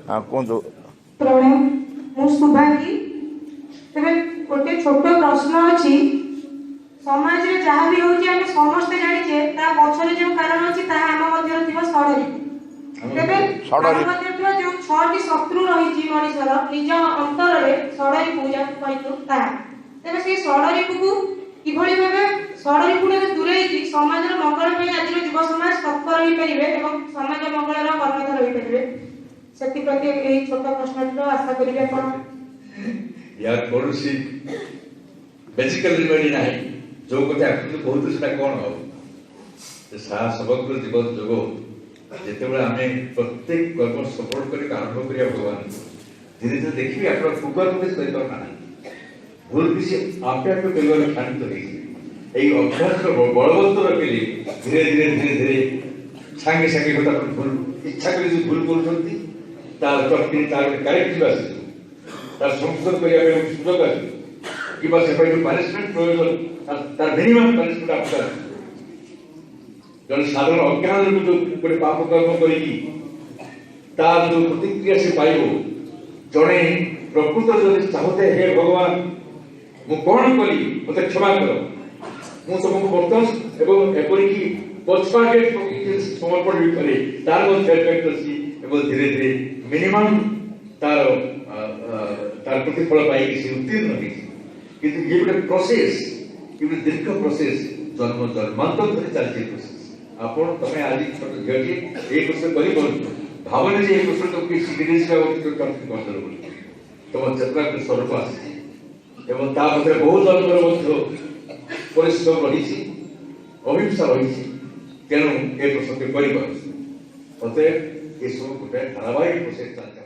हाँ कहतु प्रणाम मु सुभागी तेरे गोटे छोट प्रश्न अच्छी समाज रे जहाँ भी होची आमे समस्ते जानिछे ता पछरे जो कारण अछि ता हम मध्य थिबा षडरी तेबे हम मध्य थिबा जो 6टी शत्रु रहिछि मनिषर निज अंतर रे षडरी पूजा करितु ता तेबे से षडरी को किभଳି भाबे षडरी पुणे दूरेई समाज रो मंगल पई आज युव समाज तत्पर होई परिबे एवं समाज मंगल रो कर्मधार होई परिबे सेति प्रति एही छोट प्रश्नटिर आशा करिबे आपण यार पड़ोसी बेसिकली रिमेडी नहीं जो कथा एक्चुअली बहुत सेटा कोन हो सा समग्र जीवन जोगो जेतेबेले आमे प्रत्येक कर्म सपोर्ट करी आरंभ करिया भगवान धीरे धीरे देखिए आपण फुगर को कर करना भूल किसी आपे आपे करिवा शांत रही एई अभ्यास को बलवत्त रखली धीरे धीरे धीरे धीरे सांगे सांगे गोटा भूल इच्छा करी जो भूल करछंती तार प्रति तार करेक्ट बास तार संशोधन करिया पे सुযোগ আছে কিবা সেপাই जो पनिशमेंट प्रयोजन तार मिनिमम पनिशमेंट आपका जन साधारण अज्ञान जो गोटे पाप कर्म करी तार जो प्रतिक्रिया से पाइबो जणे प्रकृत जदि चाहते हे भगवान मु कोन करी मते क्षमा करो मु तुमको बर्तन एवं एपरि की पछपाके समर्पण भी करे तार मध्य इफेक्ट अछि एवं धीरे धीरे मिनिमम तार तार प्रतिफल पाई किसी उत्तीर्ण होगी किंतु ये गोटे प्रोसेस ये गोटे दीर्घ प्रोसेस जन्म जन्मांतर धरी चलती प्रोसेस आपण तमे आज छोट झियटी एक वर्ष करी बोलतो भावना जे एक वर्ष तो किसी विदेश का तो कंट्री कर दो बोल तम चक्र के स्वरूप आसी एवं ता भितर बहुत अंतर मध्य परिश्रम रही अहिंसा रही तेणु ए प्रसंग करी अतएव ये सब गोटे धारावाहिक प्रोसेस चलता